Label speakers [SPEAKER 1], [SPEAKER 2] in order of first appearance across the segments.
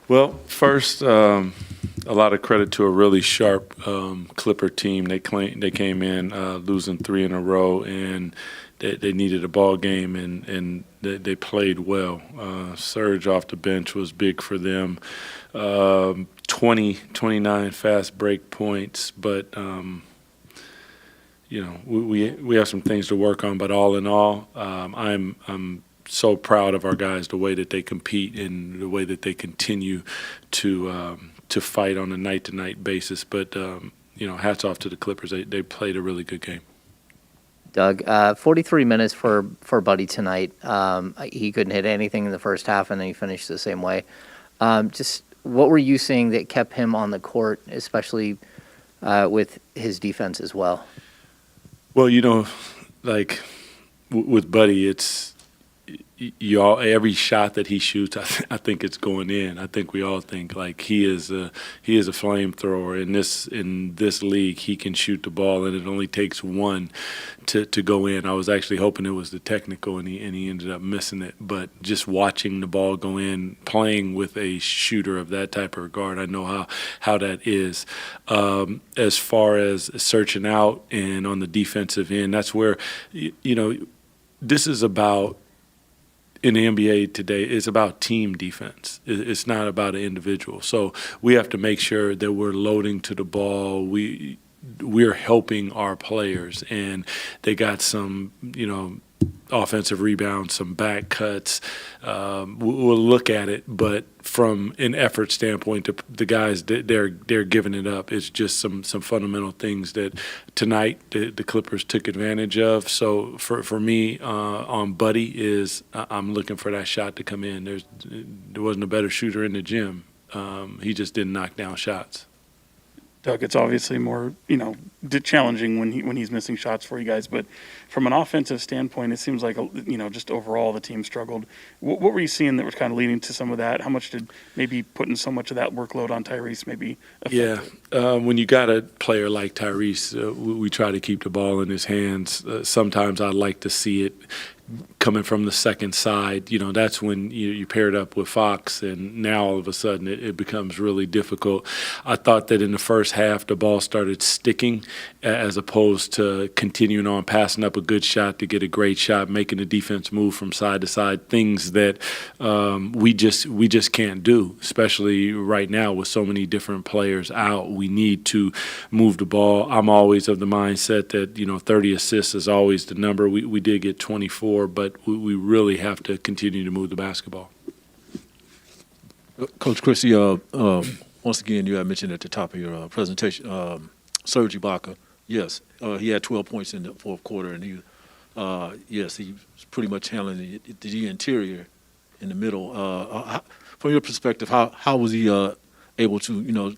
[SPEAKER 1] Well, first, a lot of credit to a really sharp Clipper team. They came in losing three in a row, and they needed a ball game, and they played well. Surge off the bench was big for them. 29 fast break points, but we have some things to work on. But all in all, I'm so proud of our guys, the way that they compete and the way that they continue to fight on a night-to-night basis. But hats off to the Clippers. They played a really good game.
[SPEAKER 2] Doug, 43 minutes for Buddy tonight. He couldn't hit anything in the first half, and then he finished the same way. Just what were you seeing that kept him on the court, especially with his defense as well?
[SPEAKER 1] Well, like with Buddy, it's every shot that he shoots, I think it's going in. I think we all think like he is a flamethrower in this league. He can shoot the ball, and it only takes one to go in. I was actually hoping it was the technical, and he ended up missing it. But just watching the ball go in, playing with a shooter of that type of regard, I know how that is. As far as searching out and on the defensive end, that's where this is about. In the NBA today, it's about team defense. It's not about an individual. So we have to make sure that we're loading to the ball. We're helping our players, and they got some, offensive rebounds, some back cuts. We'll look at it, but from an effort standpoint, the guys they're giving it up. It's just some fundamental things that tonight the Clippers took advantage of. So for me on Buddy is I'm looking for that shot to come in. There wasn't a better shooter in the gym. He just didn't knock down shots.
[SPEAKER 3] Doug, it's obviously more, challenging when he's missing shots for you guys. But from an offensive standpoint, it seems like, just overall the team struggled. What were you seeing that was kind of leading to some of that? How much did maybe putting so much of that workload on Tyrese maybe affect it?
[SPEAKER 1] When you got a player like Tyrese, we try to keep the ball in his hands. Sometimes I'd like to see it coming from the second side. That's when you pair it up with Fox, and now all of a sudden it becomes really difficult. I thought that in the first half the ball started sticking as opposed to continuing on, passing up a good shot to get a great shot, making the defense move from side to side, things that we just can't do, especially right now with so many different players out. We need to move the ball. I'm always of the mindset that 30 assists is always the number. We did get 24, but we really have to continue to move the basketball.
[SPEAKER 4] Coach Christie, once again, you had mentioned at the top of your presentation, Serge Ibaka. Yes, he had 12 points in the fourth quarter, and he was pretty much handling the interior in the middle. From your perspective, how was he able to,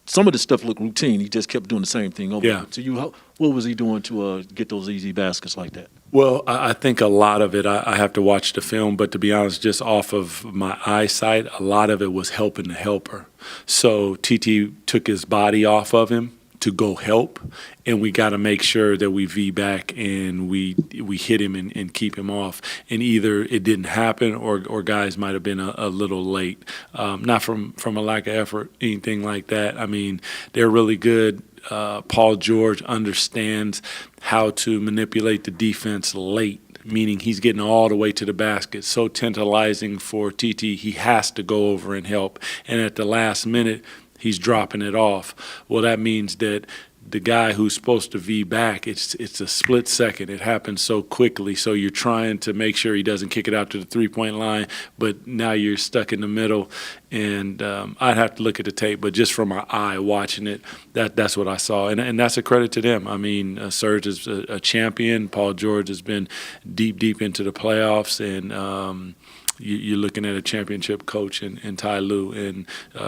[SPEAKER 4] some of the stuff looked routine. He just kept doing the same thing over.
[SPEAKER 1] Yeah.
[SPEAKER 4] To you, what was he doing to get those easy baskets like that?
[SPEAKER 1] Well, I think a lot of it, I have to watch the film, but to be honest, just off of my eyesight, a lot of it was helping the helper. So TT took his body off of him to go help, and we got to make sure that we V back and we hit him and keep him off. And either it didn't happen or guys might have been a little late. Not from a lack of effort, anything like that. I mean, they're really good. Paul George understands how to manipulate the defense late, meaning he's getting all the way to the basket. So tantalizing for TT, he has to go over and help. And at the last minute, he's dropping it off. Well, that means that the guy who's supposed to V back, it's a split second. It happens so quickly. So you're trying to make sure he doesn't kick it out to the three-point line, but now you're stuck in the middle. And I'd have to look at the tape, but just from my eye watching it, that's what I saw. And that's a credit to them. I mean, Serge is a champion. Paul George has been deep into the playoffs, and you're looking at a championship coach in Ty Lue, and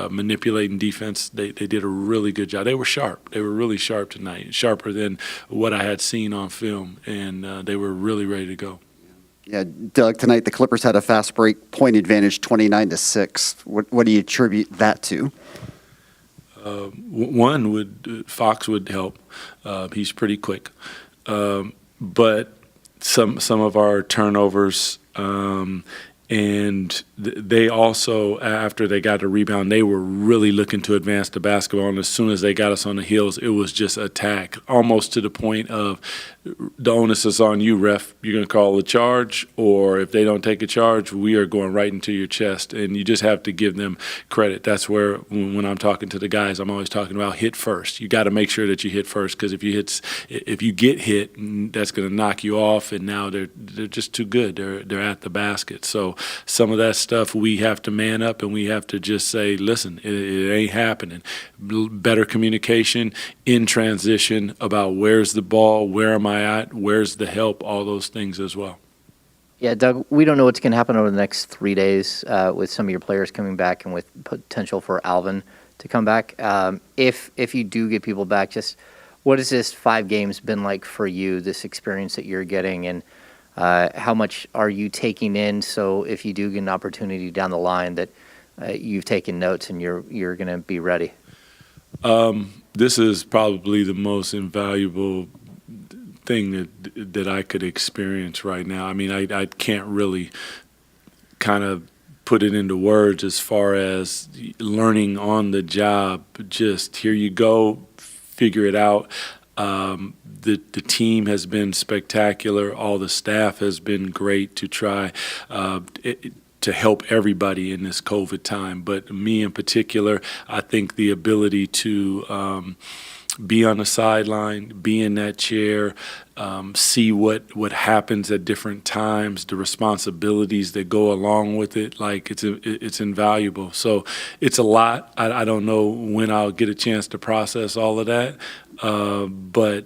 [SPEAKER 1] manipulating defense. They did a really good job. They were sharp. They were really sharp tonight, sharper than what I had seen on film, and they were really ready to go.
[SPEAKER 5] Yeah, Doug, tonight the Clippers had a fast break point advantage 29-6. What do you attribute that to?
[SPEAKER 1] Fox would help. He's pretty quick. But some of our turnovers, And they also, after they got the rebound, they were really looking to advance the basketball. And as soon as they got us on the heels, it was just attack, almost to the point of the onus is on you, ref. You're going to call a charge, or if they don't take a charge, we are going right into your chest. And you just have to give them credit. That's where, when I'm talking to the guys, I'm always talking about hit first. You got to make sure that you hit first, because if you get hit, that's going to knock you off. And now they're just too good. They're at the basket. So some of that stuff we have to man up, and we have to just say, listen, it ain't happening. Better communication in transition about where's the ball, where am I at, where's the help, all those things as well.
[SPEAKER 2] Yeah, Doug, we don't know what's going to happen over the next 3 days with some of your players coming back and with potential for Alvin to come back. If you do get people back, just what has this 5 games been like for you, this experience that you're getting, and how much are you taking in, so if you do get an opportunity down the line that you've taken notes and you're going to be ready?
[SPEAKER 1] This is probably the most invaluable thing that I could experience right now. I mean, I can't really kind of put it into words as far as learning on the job. Just here you go, figure it out. The team has been spectacular. All the staff has been great to try to help everybody in this COVID time. But me in particular, I think the ability to be on the sideline, be in that chair, see what happens at different times, the responsibilities that go along with it, like it's invaluable. So it's a lot. I don't know when I'll get a chance to process all of that, but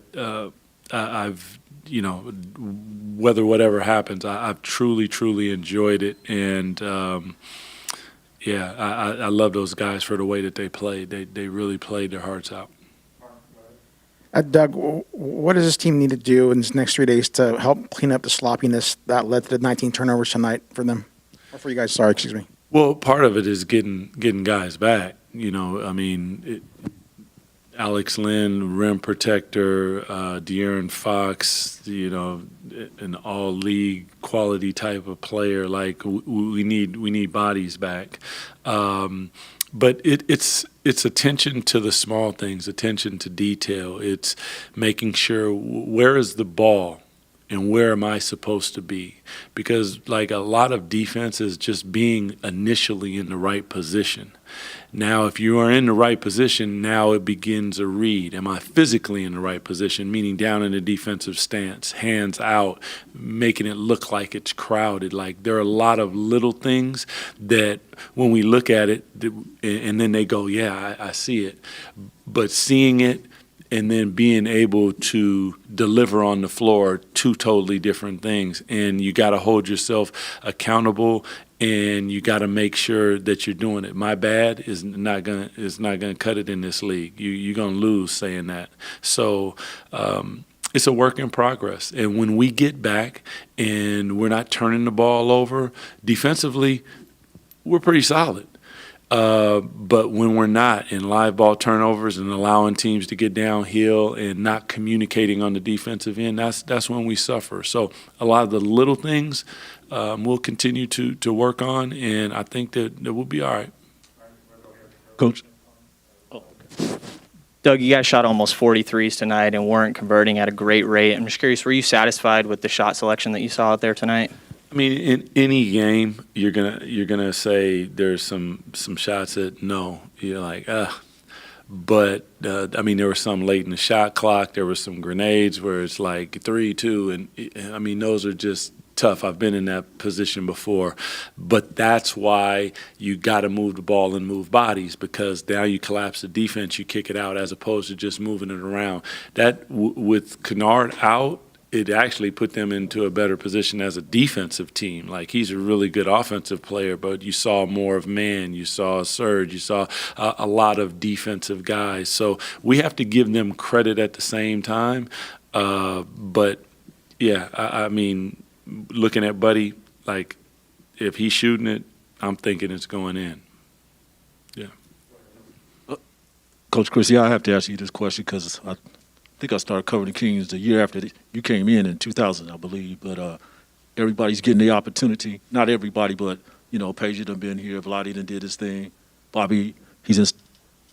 [SPEAKER 1] I've, whatever happens, I've truly enjoyed it. And I love those guys for the way that they played. They really played their hearts out.
[SPEAKER 6] Doug, what does this team need to do in these next 3 days to help clean up the sloppiness that led to the 19 turnovers tonight for them? Or for you guys, sorry, excuse me.
[SPEAKER 1] Well, part of it is getting guys back. Alex Lynn, rim protector, De'Aaron Fox, an all-league quality type of player. Like we need bodies back. But it's attention to the small things, attention to detail. It's making sure where is the ball and where am I supposed to be? Because like a lot of defense is just being initially in the right position. Now, if you are in the right position, now it begins a read. Am I physically in the right position, meaning down in the defensive stance, hands out, making it look like it's crowded? Like there are a lot of little things that when we look at it, and then they go, yeah, I see it. But seeing it and then being able to deliver on the floor, 2 totally different things. And you got to hold yourself accountable, and you got to make sure that you're doing it. My bad is not gonna cut it in this league. You're gonna lose saying that. So it's a work in progress. And when we get back and we're not turning the ball over defensively, we're pretty solid. But when we're not in live ball turnovers and allowing teams to get downhill and not communicating on the defensive end, that's when we suffer. So a lot of the little things we'll continue to work on, and I think that we'll be all right.
[SPEAKER 4] Coach?
[SPEAKER 7] Doug, you guys shot almost 40 threes tonight and weren't converting at a great rate. I'm just curious, were you satisfied with the shot selection that you saw out there tonight?
[SPEAKER 1] I mean, in any game, you're gonna say there's some shots that no, you're like, but I mean, there were some late in the shot clock. There were some grenades where it's like 3-2, and I mean, those are just tough. I've been in that position before, but that's why you got to move the ball and move bodies, because now you collapse the defense, you kick it out as opposed to just moving it around. That with Kennard out, it actually put them into a better position as a defensive team. Like, he's a really good offensive player, but you saw more of man, you saw Serge, you saw a lot of defensive guys. So we have to give them credit at the same time. But yeah, I mean, looking at Buddy, like, if he's shooting it, I'm thinking it's going in. Yeah.
[SPEAKER 4] Coach Christie, I have to ask you this question because I think I started covering the Kings the year after you came in 2000, I believe. But everybody's getting the opportunity. Not everybody, but, Paige done been here. Vlade done did his thing. Bobby, he's in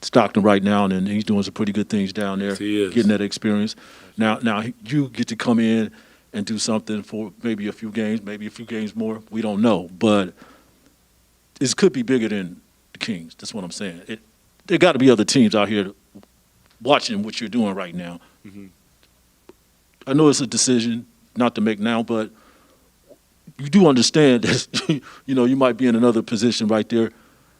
[SPEAKER 4] Stockton right now, and he's doing some pretty good things down there,
[SPEAKER 1] Yes, he is.
[SPEAKER 4] getting that experience. Now you get to come in and do something for maybe a few games more. We don't know, but this could be bigger than the Kings. That's what I'm saying. There got to be other teams out here watching what you're doing right now.
[SPEAKER 1] Mm-hmm.
[SPEAKER 4] I know it's a decision not to make now, but you do understand that you might be in another position right there.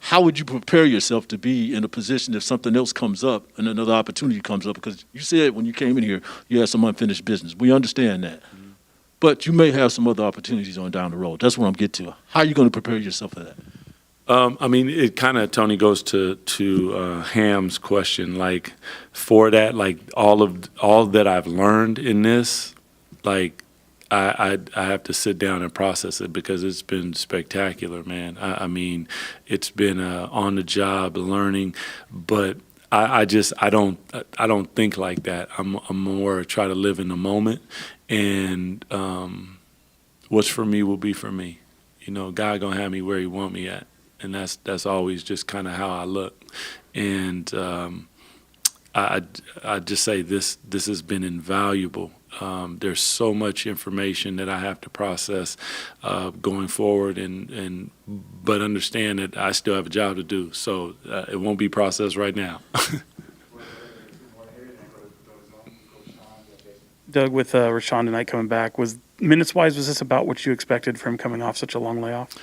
[SPEAKER 4] How would you prepare yourself to be in a position if something else comes up and another opportunity comes up? Because you said when you came in here, you had some unfinished business. We understand that. Mm-hmm. But you may have some other opportunities on down the road. That's what I'm getting to. How are you going to prepare yourself for that?
[SPEAKER 1] It kind of, Tony, goes to Ham's question. Like, for that, like all that I've learned in this, like I have to sit down and process it because it's been spectacular, man. I mean, it's been on the job learning, but I don't think like that. I'm more try to live in the moment, and what's for me will be for me. God gonna have me where He want me at, and that's always just kind of how I look. And I just say this has been invaluable. There's so much information that I have to process going forward, but understand that I still have a job to do. So it won't be processed right now.
[SPEAKER 3] Doug, with Rashawn tonight coming back, was this about what you expected from coming off such a long layoff?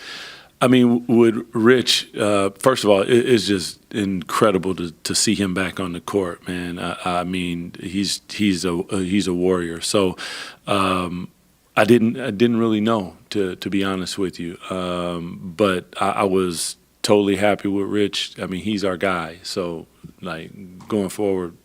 [SPEAKER 1] I mean, with Rich, first of all, it's just incredible to see him back on the court, man. I mean, he's a warrior. So I didn't really know, to be honest with you, but I was totally happy with Rich. I mean, he's our guy. So like going forward,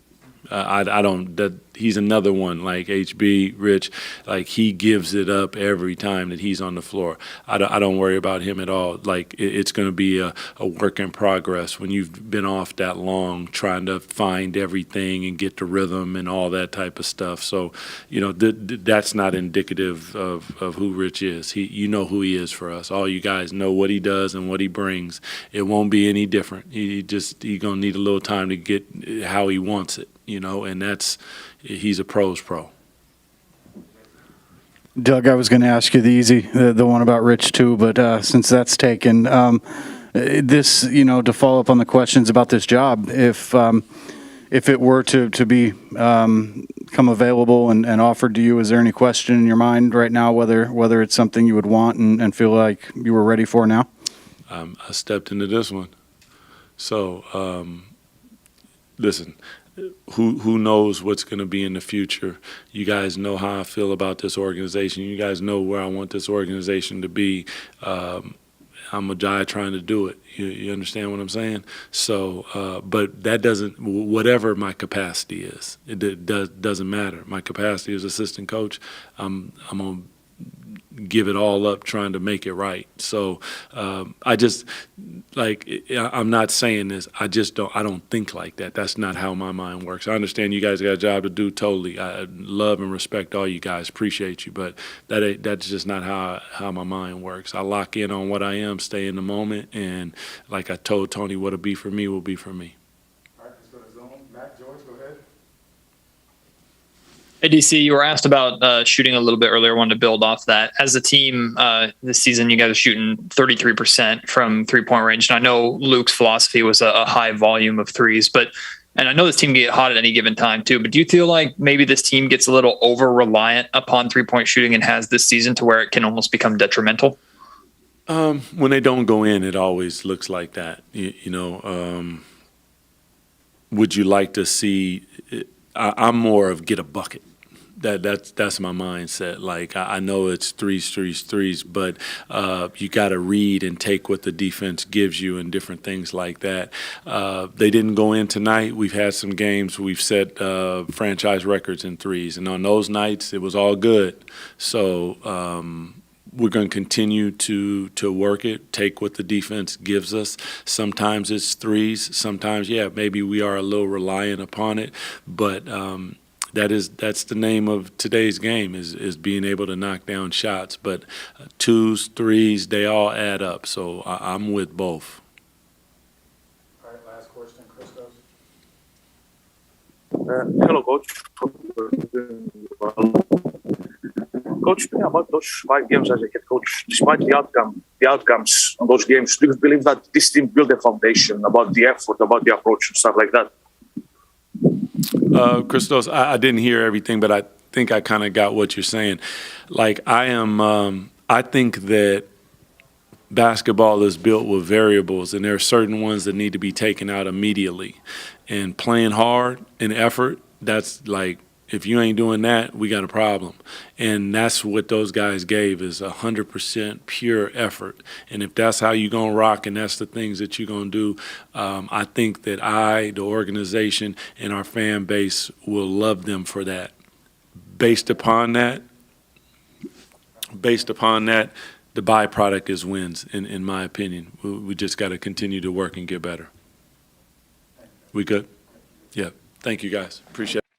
[SPEAKER 1] he's another one like HB, Rich, like he gives it up every time that he's on the floor. I don't worry about him at all. Like it's going to be a work in progress when you've been off that long trying to find everything and get the rhythm and all that type of stuff. So, that's not indicative of who Rich is. You know who he is for us. All you guys know what he does and what he brings. It won't be any different. He's going to need a little time to get how he wants it. And he's a pro's pro.
[SPEAKER 8] Doug, I was going to ask you the one about Rich too, but since that's taken, this, to follow up on the questions about this job, if it were to be come available and offered to you, is there any question in your mind right now whether it's something you would want and feel like you were ready for now?
[SPEAKER 1] I stepped into this one. So, listen. Who knows what's going to be in the future? You guys know how I feel about this organization. You guys know where I want this organization to be. I'm a guy trying to do it. You understand what I'm saying? So, but that doesn't. Whatever my capacity is, it doesn't matter. My capacity as assistant coach, I'm gonna give it all up trying to make it right. So I just I'm not saying this. I don't think like that. That's not how my mind works. I understand you guys got a job to do. Totally. I love and respect all you guys. Appreciate you, but that's just not how my mind works. I lock in on what I am, stay in the moment, and like I told Tony, what'll be for me will be for me.
[SPEAKER 9] All right, let's go to zone. Matt, George, go ahead.
[SPEAKER 10] Hey, DC, you were asked about shooting a little bit earlier. I wanted to build off that. As a team this season, you guys are shooting 33% from three-point range. And I know Luke's philosophy was a high volume of threes, and I know this team can get hot at any given time too, but do you feel like maybe this team gets a little over-reliant upon three-point shooting and has this season to where it can almost become detrimental?
[SPEAKER 1] When they don't go in, it always looks like that. Would you like to see I'm more of get a bucket. That's my mindset. Like I know it's threes, but you got to read and take what the defense gives you and different things like that. They didn't go in tonight. We've had some games. We've set franchise records in threes, and on those nights it was all good. So we're going to continue to work it, take what the defense gives us. Sometimes it's threes. Sometimes, maybe we are a little reliant upon it, but that's the name of today's game is being able to knock down shots. But twos, threes, they all add up. So I'm with both.
[SPEAKER 9] All right, last question, Christos.
[SPEAKER 11] Hello, Coach. Coach, tell me about those 5 games as a head coach. Despite the outcomes on those games, do you believe that this team built a foundation about the effort, about the approach, and stuff like that?
[SPEAKER 1] Christos, I didn't hear everything, but I think I kind of got what you're saying. Like I think that basketball is built with variables, and there are certain ones that need to be taken out immediately. And playing hard and effort, that's like, if you ain't doing that, we got a problem. And that's what those guys gave, is 100% pure effort. And if that's how you're going to rock and that's the things that you're going to do, I think that the organization, and our fan base will love them for that. Based upon that, the byproduct is wins, in my opinion. We just got to continue to work and get better. We good? Yeah. Thank you, guys. Appreciate it.